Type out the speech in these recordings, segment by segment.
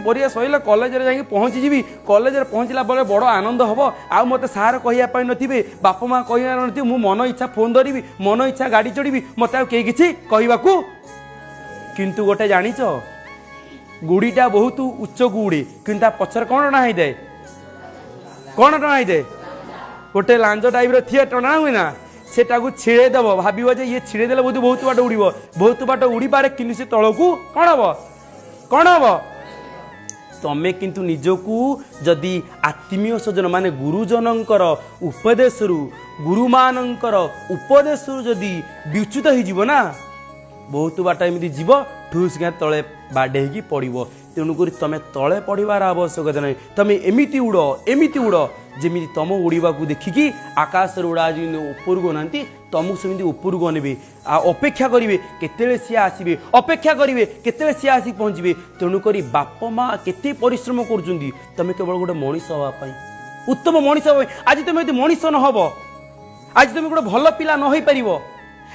परीक्षा सैला कॉलेज रे जाई पहुँची जीवी कॉलेज रे पहुँचला बेले बड़ आनंद हम आ मत सार कहिया नथिबे बाप माँ कहिया नथि मु मन इच्छा फोन धरिबी मन इच्छा गाड़ी चढ़ी मत किसी कहवाकू किंतु गोटे जानिच गुड़ीटा बहुत उच्च गुड़ी कि पचर कौन टଣା होता कौन टଣା होता गोटे लांज टाइप थी टଣା हुए ना सेटा को छिड़ेदेव भाव ये छिड़ेदेले बोध बहुत बाट उड़ बहुत बाट उड़ी पारे कि तल को कौन हम कौन हम तमें किंतु निजकू जदि आत्मीय स्वजन माने गुरुजनकर उपदेश गुरुमानंकर उपदेश जदि विच्युत हो ना बहुत बाट एमती जीव ठूस क्या तले बाडे पड़ो तेणुक तुम तले पड़ार आवश्यकता नहीं तुम एमती उड़ जमी तुम उड़ा को देखिकी आकाश उड़ा ऊपर को ना तुमको सेमती ऊपर को अनबे अपेक्षा करेंगे केते सी आसवे अपेक्षा करेंगे केते सी आसी पहुँचे तेणुक बाप माँ केते परिश्रम कर तुम केवल गोटे मनीष हाँपाई उत्तम मनीष आज तुम यदि मनीष न हम आज तुम गोटे भल पिला न हो पार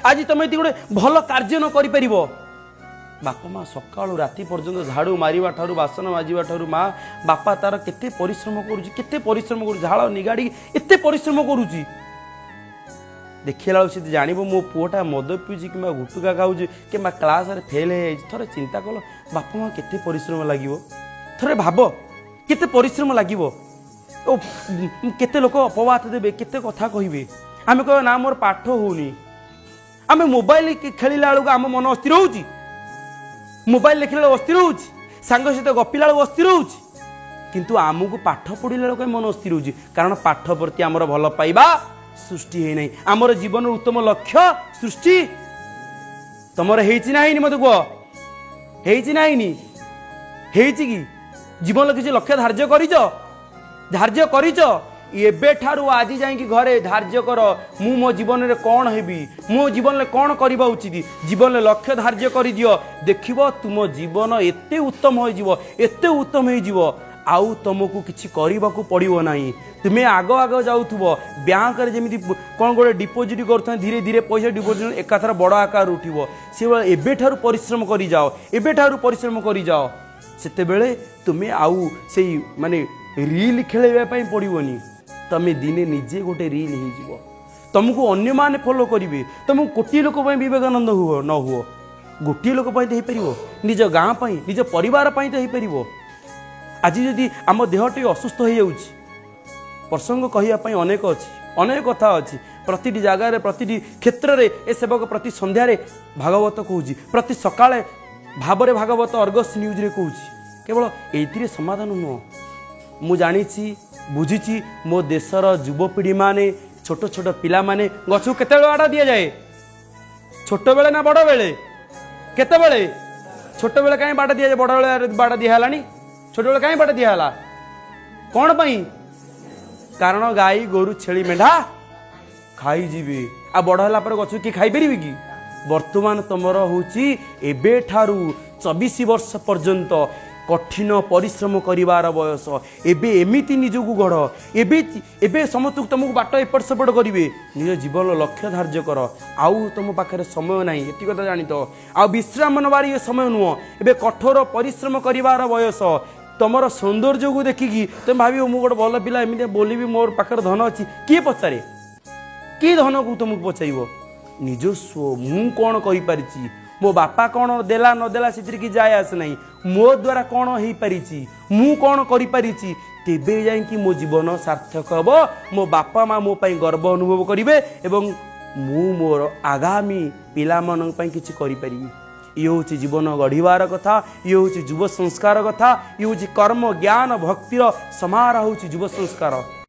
आज तुम यदि गोटे भल कार्य न कर बापा माँ सका राति पर्यंत झाड़ू मारिबा ठारू बासन माजिबा ठारू माँ बापा तार केते परिश्रम केते परिश्रम कर झाड़ निगाड़ी एते परिश्रम करुची देखला से जानव मो पुआटा मद पीऊँ कि गुटुका खाऊँ कि क्लास फेल है थोड़े चिंता कल बापा माँ केते परिश्रम लगे थोड़े भाव केते परिश्रम लगे केते लोक अपवाद देवे केते कथा कहे आम कह ना मोर पाठ होनी आम मोबाइल खेलला बेलू आम मन अस्थिर होची मोबाइल देखला अस्थिर होची सांग सहित गपिला अस्थिर होची किंतु आमको पाठ पढ़ला कहीं मन अस्थिर होची कारण पाठ प्रति आमर भल पाइबा सृष्टि है नहीं आमर जीवन उत्तम लक्ष्य सृष्टि तुमर हेची ना मत कह हेची ना हेची कि जीवन किसी लक्ष्य धार्य करिच एबे ठारू आज जाई घरे धार्य कर मु मो जीवन में कौन हेबी मो जीवन में कौन करबा उचित जीवन में लक्ष्य धार्य कर दियो देखिबो तुम जीवन एते उत्तम हो एते उत्तम हो आउ तुमको किसी करने पड़ो ना तुम्हें आग आग जाऊथुबो बैंक रे जेमिति कौन गोटे डिपोजिट कर धीरे धीरे पैसा डिपोजिट एकाथर बड़ आकार उठिबो से एबे ठारू परिश्रम करी जाओ एबे ठारू परिश्रम करी जाओ सेते बेले तुम्हें आउ से माने रील खेलैबा पई पड़ोनी तमें दिने निजे गोटे रील हो तुमको अन्य माने फॉलो करेंगे तुमको कोटी लोक विवेकानंद हुओ न हुओ गोटे लोक तो हो पार निज गाँ निज परिवार तो हो पार आज जदि आम देहटी असुस्थ हो जाऊँ प्रसंग कहवाई अनेक अच्छी अनेक कथा अच्छी प्रति जगार प्रति क्षेत्र में ए सेवक प्रति संध्यारे भागवत कहूँ प्रति सकाळे भावरे भागवत अर्गस न्यूज रे कहूँ केवल ये समाधान नुह मु जानी बुझी मो देशर युवपीढ़ी माने छोट छोट पिला माने गछ केते बाड़ दि जाए छोट बेले ना बड़ बेले केते बेले छोट बेले कहीं बाड़ दि जाए बड़ बेले बाड़ दिहलानी छोट बेले कहीं बाड़ दिहला कौन पाई कारण गाई गोरु छेली मेढा खाई जीवे आ बड़ होला पर गछ की खाई परिबे कि वर्तमान तुमर होची एबे ठारू 24 वर्ष पर्यंत कठिन परिश्रम करिवार बयस एबे एमिति निजकू गढ़ एबे समस्त तुमको बाट एपट सेपट करेंगे निज जीवन लक्ष्य धार्य कर आउ तुम पाखे समय ना ये कथा जानी तो आ विश्राम नबार ये समय नुह एबे कठोर परिश्रम करिवार बयस तुमर सौंदर्य को देखिकी तुम भाव मु गोटे भल पिला एमती बोली मोर पाखे धन अच्छी किए पचारे किए धन को तुमको पचार निजस्व मु कौन कर मो बापा कौन देला नदेला से कि जाए आस नहीं मो द्वारा कौन हो पारी मु कौन करी तेबे जाइए मो जीवन सार्थक हम मो बापा माँ मो पाई गर्व अनुभव करेंगे एवं मु मोर आगामी पिला मन किसी करी ये हूँ जीवन गढ़वार कथा ये हूँ युव संस्कार कथा ये हूँ कर्म ज्ञान भक्तिर समारोह हूँ युव संस्कार।